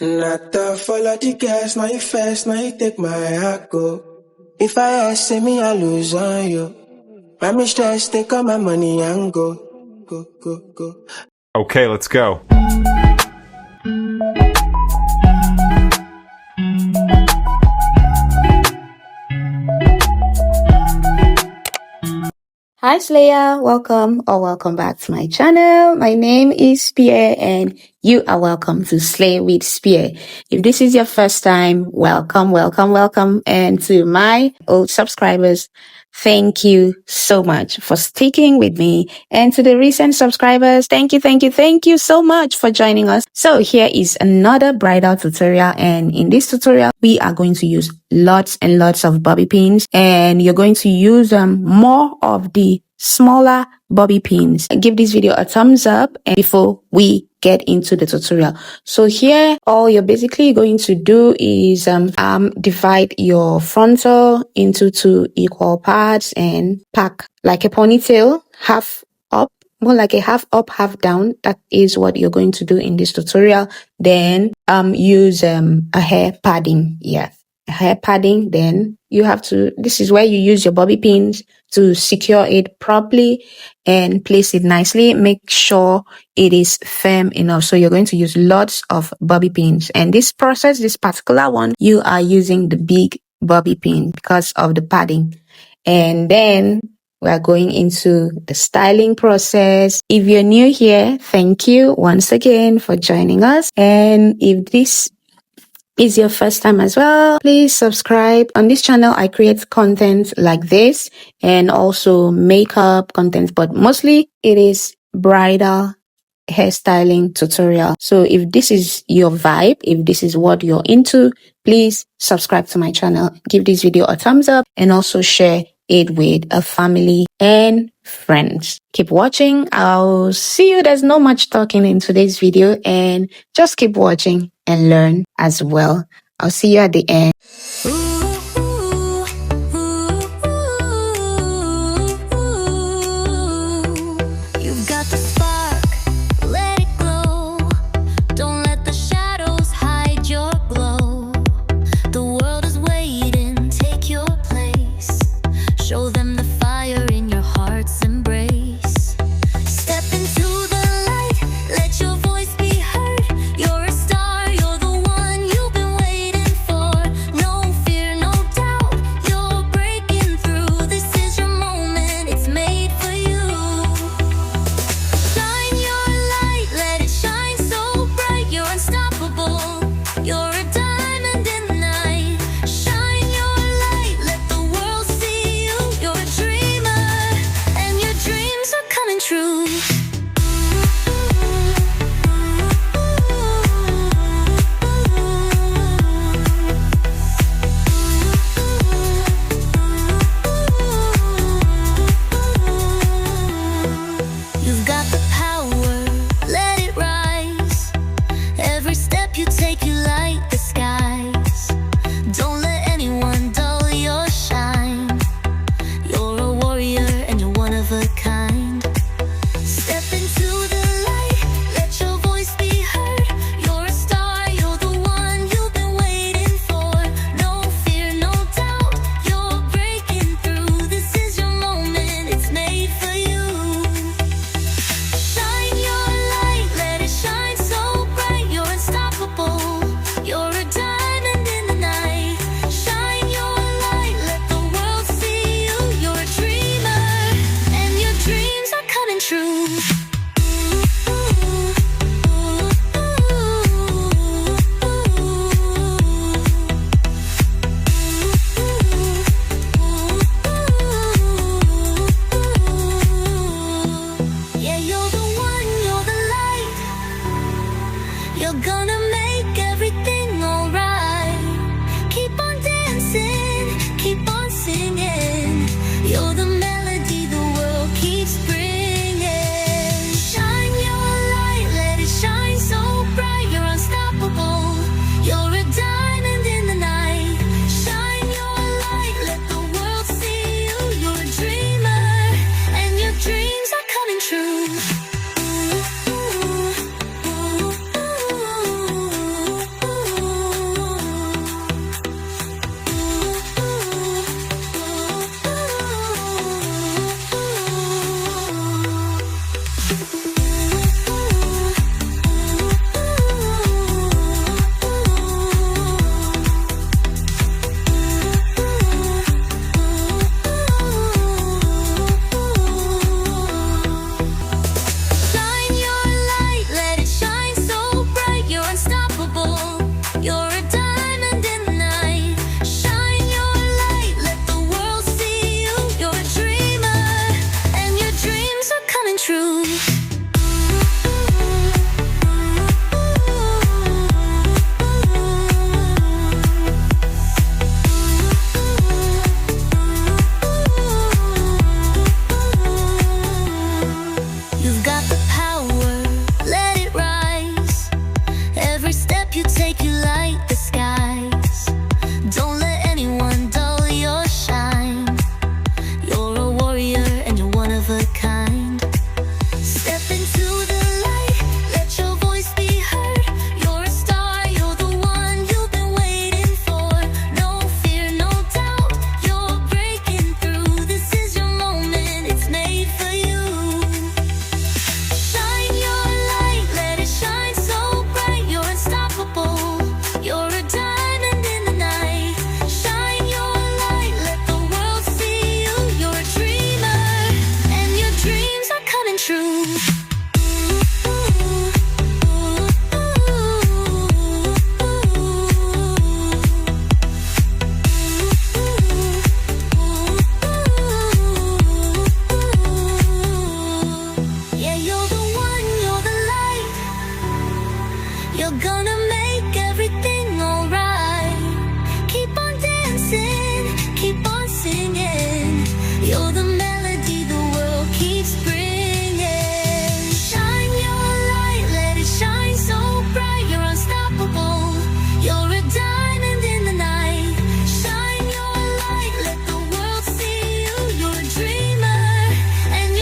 Not to follow the gas, now you fast, now you take my heart go. If I ask, say me, I lose on you. Why me stress, take all my money and go. Go, go, go. Okay, let's go. Hi Slayer, welcome or welcome back to my channel. My name is Spear and you are welcome to Slay with Spear. If this is your first time, welcome. And to my old subscribers, thank you so much for sticking with me. And to the recent subscribers, thank you so much for joining us. So here is another bridal tutorial, and in this tutorial, we are going to use lots and lots of bobby pins, and you're going to use more of the smaller bobby pins. Give this video a thumbs up and before we get into the tutorial. So here, all you're basically going to do is divide your frontal into 2 equal parts and pack like a ponytail, half up, more like a half up, half down. That is what you're going to do in this tutorial. Then use a hair padding. Yeah, a hair padding. Then you have to, this is where you use your bobby pins to secure it properly and place it nicely. Make sure it is firm enough. So you're going to use lots of bobby pins. And this process, this particular one, you are using the big bobby pin because of the padding. And then we are going into the styling process. If you're new here, thank you once again for joining us. And if this is your first time as well, please subscribe. On this channel, I create content like this and also makeup content, but mostly it is bridal hairstyling tutorial. So if this is your vibe, if this is what you're into, please subscribe to my channel, give this video a thumbs up, and also share it with a family and friends. Keep watching. I'll see you. There's not much talking in today's video, and just keep watching and learn as well. I'll see you at the end. You've got the spark, let it glow. Don't let the shadows hide your glow. The world is waiting, take your place. Show them the fire in your heart's embrace. Step into the light, let your voice be heard. You're a star, you're the one you've been waiting for. No fear, no doubt, you're breaking through. This is your moment, it's made for you. Shine your light, let it shine so bright. You're unstoppable, you're a diamond in the night. Shine your light, let the world see you. You're a dreamer, and your dreams are coming true. You've got the power, let it rise. Every step you take, you light the skies. Don't let anyone dull your shine. You're a warrior and you're one of a kind. Step into the light, let your voice be heard. You're a star, you're the one you've been waiting for. No fear, no doubt, you're breaking through. This is your moment, it's made for you. Shine your light, let it shine so bright. You're unstoppable, you're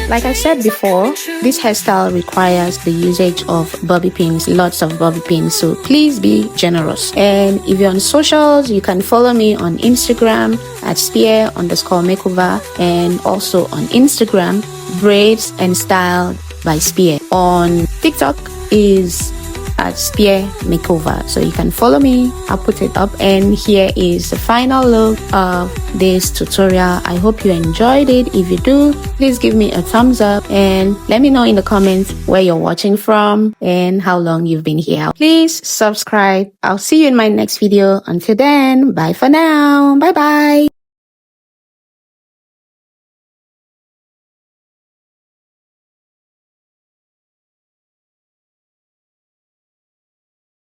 Like I said before, this hairstyle requires the usage of bobby pins, lots of bobby pins, so please be generous. And if you're on socials, you can follow me on Instagram at SPEA_makeover, and also on Instagram, braids and style by SPEA. On TikTok is at SPEA Makeover, so you can follow me. I'll put it up, and here is the final look of this tutorial. I hope you enjoyed it. If you do, please give me a thumbs up and let me know in the comments where you're watching from and how long you've been here. Please subscribe. I'll see you in my next video. Until then, bye for now. Bye bye.